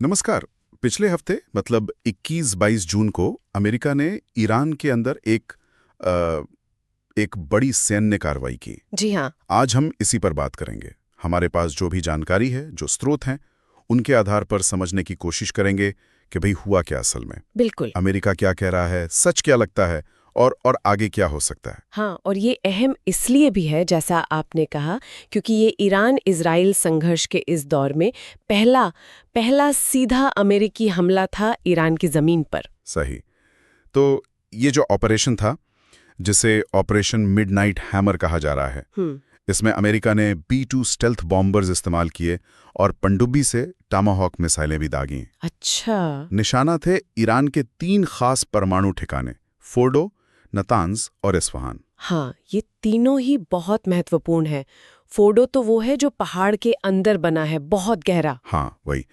नमस्कार। पिछले हफ्ते मतलब 21-22 जून को अमेरिका ने ईरान के अंदर एक बड़ी सैन्य कार्रवाई की। जी हाँ। आज हम इसी पर बात करेंगे। हमारे पास जो भी जानकारी है, जो स्रोत हैं, उनके आधार पर समझने की कोशिश करेंगे कि भाई हुआ क्या असल में। बिल्कुल। अमेरिका क्या कह रहा है, सच क्या लगता है और आगे क्या हो सकता है। हाँ, और ये अहम इसलिए भी है जैसा आपने कहा, क्योंकि ये ईरान इजराइल संघर्ष के इस दौर में पहला सीधा अमेरिकी हमला था ईरान की जमीन पर। सही। तो ये जो ऑपरेशन था, जिसे ऑपरेशन मिडनाइट हैमर कहा जा रहा है, इसमें अमेरिका ने B-2 स्टेल्थ बॉम्बर्स इस्तेमाल किए और पनडुब्बी से टामाहॉक मिसाइलें भी दागीं। अच्छा। निशाना थे ईरान के 3 खास परमाणु ठिकाने, फोर्डो, नतांज और इस्फहान। हाँ, ये तीनों ही बहुत महत्वपूर्ण है। फोर्डो तो वो है जो पहाड़ के अंदर बना है, बहुत गहरा। हाँ, वही।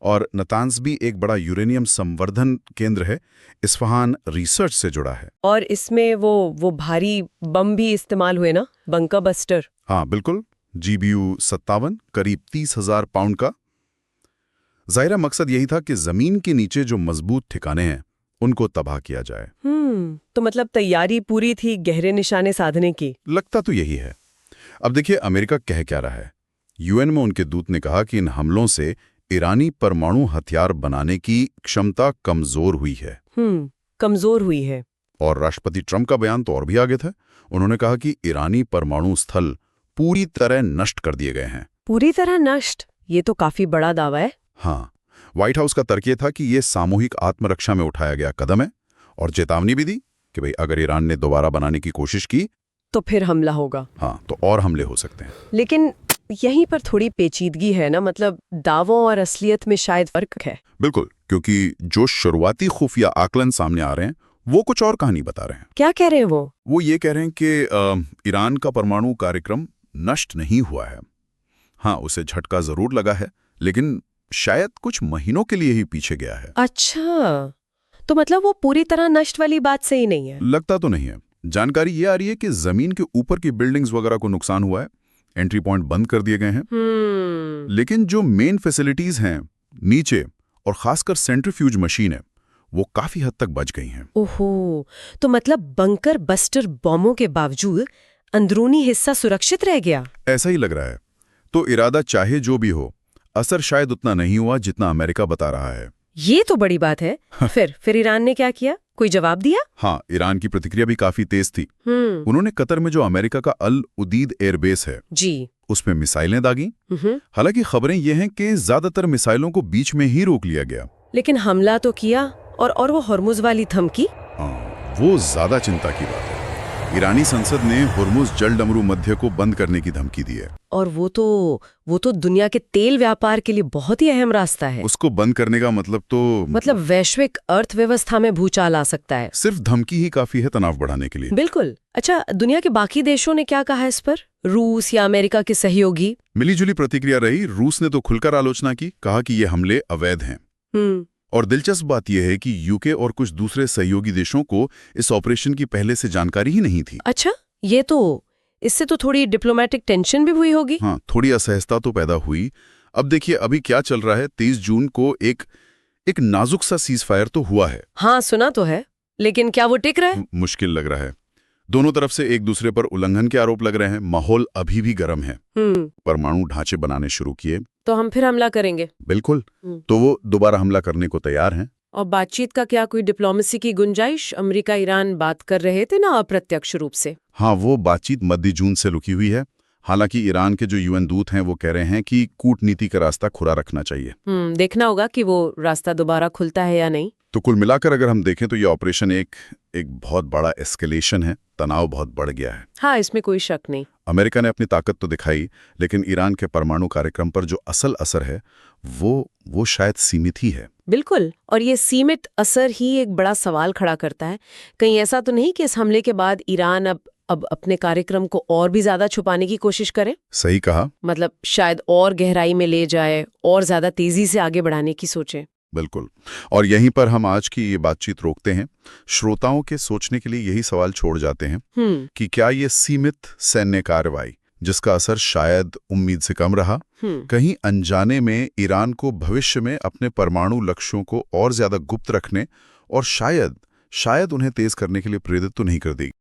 और नतांज भी एक बड़ा यूरेनियम संवर्धन केंद्र है। इस्फहान रिसर्च से जुड़ा है। और इसमें वो भारी बम भी इस्तेमाल हुए ना, बंकर बस्टर। हाँ, बिल्कुल। GBU-57 करीब 30,000 पाउंड का। जाहिरा मकसद यही था कि जमीन के नीचे जो मजबूत ठिकाने हैं, उनको तबाह किया जाए। तो मतलब तैयारी पूरी थी गहरे निशाने साधने की। लगता तो यही है। अब देखिए अमेरिका कह क्या रहा है। UN में उनके दूत ने कहा कि इन हमलों से ईरानी परमाणु हथियार बनाने की क्षमता कमजोर हुई है। कमजोर हुई है। और राष्ट्रपति ट्रंप का बयान तो और भी आगे था। उन्होंने कहा कि ईरानी परमाणु स्थल पूरी तरह नष्ट कर दिए गए हैं। पूरी तरह नष्ट? ये तो काफी बड़ा दावा है। हाँ, व्हाइट हाउस का तर्क ये था कि ये सामूहिक आत्मरक्षा में उठाया गया कदम है और चेतावनी भी दी कि भाई अगर ईरान ने दोबारा बनाने की कोशिश की तो फिर हमला होगा। हाँ, तो और हमले हो सकते हैं। लेकिन यहीं पर थोड़ी पेचीदगी है ना, मतलब दावों और असलियत में शायद फर्क है। बिल्कुल, क्योंकि जो शुरुआती खुफिया आकलन सामने आ रहे हैं वो कुछ और कहानी बता रहे हैं। क्या कह रहे हैं वो? ये कह रहे हैं कि ईरान का परमाणु कार्यक्रम नष्ट नहीं हुआ है। हाँ, उसे झटका जरूर लगा है, लेकिन शायद कुछ महीनों के लिए ही पीछे गया है। अच्छा, तो मतलब वो पूरी तरह नष्ट वाली बात सही नहीं है। लगता तो नहीं है। जानकारी ये आ रही है कि जमीन के ऊपर की बिल्डिंग्स वगैरह को नुकसान हुआ है, एंट्री पॉइंट बंद कर दिए गए हैं। लेकिन जो मेन फैसिलिटीज हैं नीचे, और खासकर सेंट्रीफ्यूज मशीन है, वो काफी हद तक बच गई हैं। ओहो, तो मतलब बंकर बस्टर बॉम्बों के बावजूद अंदरूनी हिस्सा सुरक्षित रह गया। ऐसा ही लग रहा है। तो इरादा चाहे जो भी हो, असर शायद उतना नहीं हुआ जितना अमेरिका बता रहा है। ये तो बड़ी बात है। फिर ईरान ने क्या किया? कोई जवाब दिया? हाँ, ईरान की प्रतिक्रिया भी काफी तेज थी। उन्होंने कतर में जो अमेरिका का अल उदीद एयरबेस है जी, उसमें मिसाइलें दागी। हालांकि खबरें ये हैं कि ज्यादातर मिसाइलों को बीच में ही रोक लिया गया। लेकिन हमला तो किया। और वो हॉर्मुज वाली धमकी? हाँ, वो ज्यादा चिंता की बात है। ईरानी संसद ने हुर्मुज जलडमरू मध्य को बंद करने की धमकी दी है। और वो तो दुनिया के तेल व्यापार के लिए बहुत ही अहम रास्ता है। उसको बंद करने का मतलब वैश्विक अर्थव्यवस्था में भूचाल आ सकता है। सिर्फ धमकी ही काफी है तनाव बढ़ाने के लिए। बिल्कुल। अच्छा, दुनिया के बाकी देशों ने क्या कहा इस पर? रूस या अमेरिका के सहयोगी? मिलीजुली प्रतिक्रिया रही। रूस ने तो खुलकर आलोचना की, कहा कि ये हमले अवैध हैं। और दिलचस्प बात यह है कि यूके और कुछ दूसरे सहयोगी देशों को इस ऑपरेशन की पहले से जानकारी ही नहीं थी। अच्छा, इससे तो थोड़ी डिप्लोमेटिक टेंशन भी हुई होगी। हाँ, थोड़ी असहजता तो पैदा हुई। अब देखिए अभी क्या चल रहा है। 23 जून को एक नाजुक सा सीज फायर तो हुआ है। हाँ, सुना तो है, लेकिन क्या वो टिक रहा है? मुश्किल लग रहा है। दोनों तरफ से एक दूसरे पर उल्लंघन के आरोप लग रहे हैं। माहौल अभी भी गर्म है। परमाणु ढांचे बनाने शुरू किए तो हम फिर हमला करेंगे। बिल्कुल। तो वो दोबारा हमला करने को तैयार हैं। और बातचीत का क्या कोई डिप्लोमेसी की गुंजाइश? अमेरिका ईरान बात कर रहे थे ना अप्रत्यक्ष रूप से। हाँ, वो बातचीत मध्य जून से रुकी हुई है। हालांकि ईरान के जो UN दूत हैं वो कह रहे हैं कि कूटनीति का रास्ता खुला रखना चाहिए। देखना होगा कि वो रास्ता दोबारा खुलता है या नहीं। तो कुल मिलाकर अगर हम देखें तो ये ऑपरेशन एक बहुत बड़ा एस्केलेशन है। तनाव बहुत बढ़ गया है। हाँ, इसमें कोई शक नहीं। अमेरिका ने अपनी ताकत तो दिखाई, लेकिन ईरान के परमाणु कार्यक्रम पर जो असल असर है वो शायद सीमित ही है। बिल्कुल। और ये सीमित असर ही एक बड़ा सवाल खड़ा करता है। कहीं ऐसा तो नहीं कि इस हमले के बाद ईरान अब अपने कार्यक्रम को और भी ज्यादा छुपाने की कोशिश करे? सही कहा। मतलब शायद और गहराई में ले जाए और ज्यादा तेजी से आगे बढ़ाने की सोचे। बिल्कुल। और यहीं पर हम आज की ये बातचीत रोकते हैं। श्रोताओं के सोचने के लिए यही सवाल छोड़ जाते हैं कि क्या ये सीमित सैन्य कार्रवाई जिसका असर शायद उम्मीद से कम रहा। कहीं अनजाने में ईरान को भविष्य में अपने परमाणु लक्ष्यों को और ज्यादा गुप्त रखने और शायद उन्हें तेज करने के लिए प्रेरित तो नहीं कर देगी।